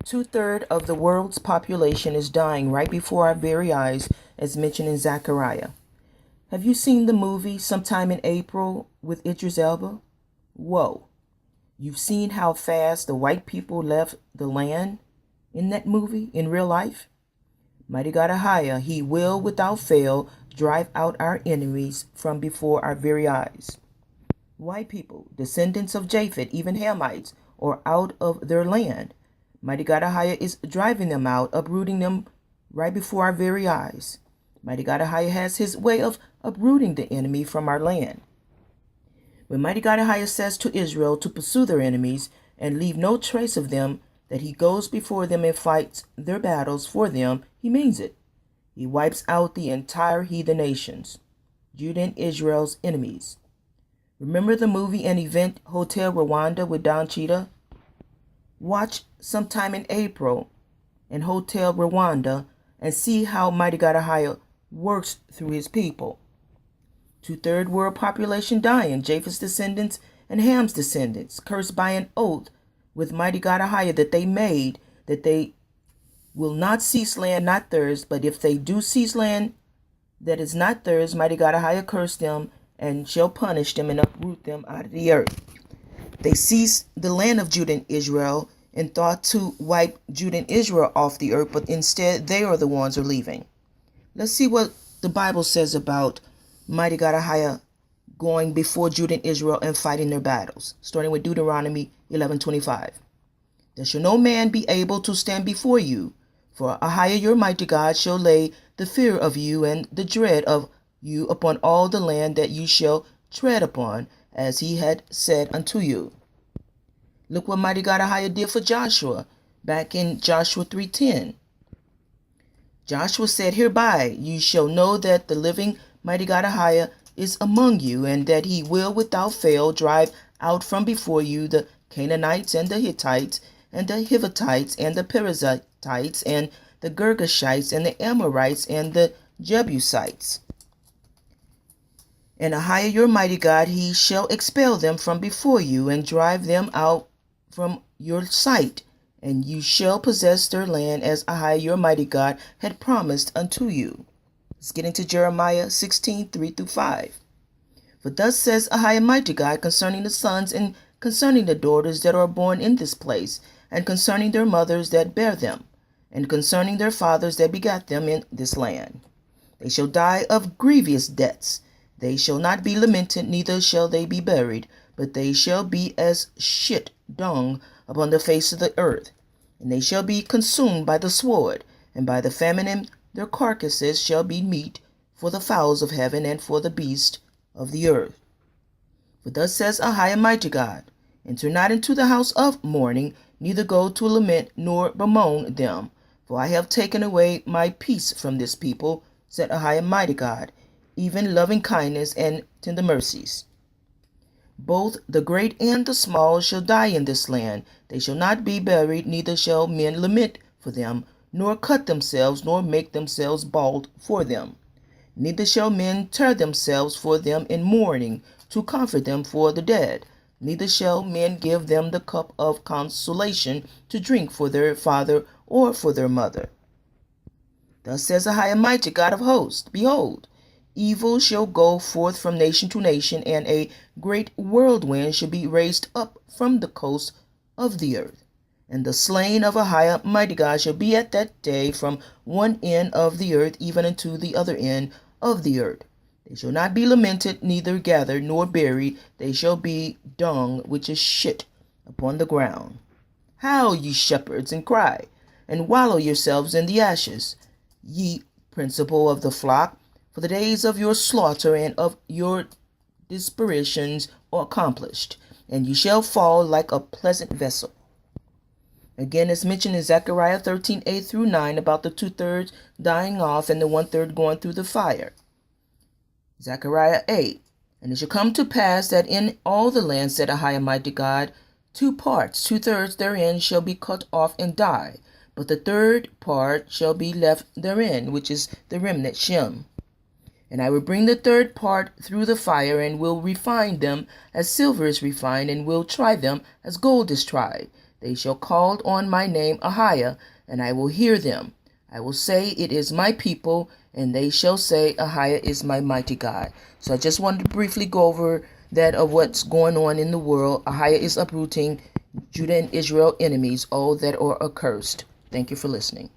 Two-thirds of the world's population is dying right before our very eyes, as mentioned in Zechariah. Have you seen the movie Sometime in April with Idris Elba? Whoa. You've seen how fast the white people left the land in that movie, in real life? Mighty God AHAYAH, He will without fail drive out our enemies from before our very eyes. White people, descendants of Japheth, even Hamites, are out of their land. Mighty God AHAYAH is driving them out, uprooting them right before our very eyes. Mighty God AHAYAH has His way of uprooting the enemy from our land. When Mighty God AHAYAH says to Israel to pursue their enemies and leave no trace of them, that He goes before them and fights their battles for them, He means it. He wipes out the entire heathen nations, Judah and Israel's enemies. Remember the movie and event Hotel Rwanda with Don Cheetah? Watch Sometime in April in Hotel Rwanda and see how Mighty God AHAYAH works through His people. Two-thirds world population dying, Japheth's descendants and Ham's descendants, cursed by an oath with Mighty God AHAYAH that they made, that they will not cease land, not theirs, but if they do cease land that is not theirs, Mighty God AHAYAH curse them and shall punish them and uproot them out of the earth. They seized the land of Judah and Israel and thought to wipe Judah and Israel off the earth, but instead they are the ones who are leaving. Let's see what the Bible says about Mighty God AHAYAH going before Judah and Israel and fighting their battles, starting with Deuteronomy 11:25. There shall no man be able to stand before you, for AHAYAH your mighty God shall lay the fear of you and the dread of you upon all the land that you shall tread upon, as He had said unto you. Look what Mighty God AHAYAH did for Joshua back in Joshua 3:10. Joshua said, hereby you shall know that the living Mighty God AHAYAH is among you, and that He will without fail drive out from before you the Canaanites and the Hittites and the Hivites and the Perizzites and the Girgashites and the Amorites and the Jebusites. And AHAYAH your mighty God, He shall expel them from before you and drive them out from your sight, and you shall possess their land as AHAYAH your mighty God had promised unto you. Let's get into Jeremiah 16:3-5. For thus says AHAYAH mighty God concerning the sons and concerning the daughters that are born in this place, and concerning their mothers that bear them, and concerning their fathers that begat them in this land. They shall die of grievous deaths. They shall not be lamented, neither shall they be buried, but they shall be as shit dung upon the face of the earth. And they shall be consumed by the sword, and by the famine, and their carcasses shall be meat for the fowls of heaven and for the beasts of the earth. For thus says AHAYAH mighty God, enter not into the house of mourning, neither go to lament nor bemoan them. For I have taken away my peace from this people, said AHAYAH mighty God, even loving kindness and tender mercies. Both the great and the small shall die in this land. They shall not be buried, neither shall men lament for them, nor cut themselves, nor make themselves bald for them. Neither shall men tear themselves for them in mourning, to comfort them for the dead. Neither shall men give them the cup of consolation to drink for their father or for their mother. Thus says AHAYAH mighty God of hosts, behold, evil shall go forth from nation to nation, and a great whirlwind shall be raised up from the coast of the earth. And the slain of AHAYAH mighty God shall be at that day from one end of the earth even unto the other end of the earth. They shall not be lamented, neither gathered nor buried. They shall be dung, which is shit, upon the ground. Howl, ye shepherds, and cry, and wallow yourselves in the ashes, ye principal of the flock, for the days of your slaughter and of your disparitions are accomplished, and you shall fall like a pleasant vessel. Again, as mentioned in Zechariah 13:8-9 about the two-thirds dying off and the one-third going through the fire. Zechariah 8. And it shall come to pass that in all the land, said AHAYAH mighty God, two parts, two-thirds therein shall be cut off and die, but the third part shall be left therein, which is the remnant Shem. And I will bring the third part through the fire, and will refine them as silver is refined, and will try them as gold is tried. They shall call on my name AHAYAH, and I will hear them. I will say, it is my people, and they shall say, AHAYAH is my mighty God. So I just wanted to briefly go over that of what's going on in the world. AHAYAH is uprooting Judah and Israel enemies, all that are accursed. Thank you for listening.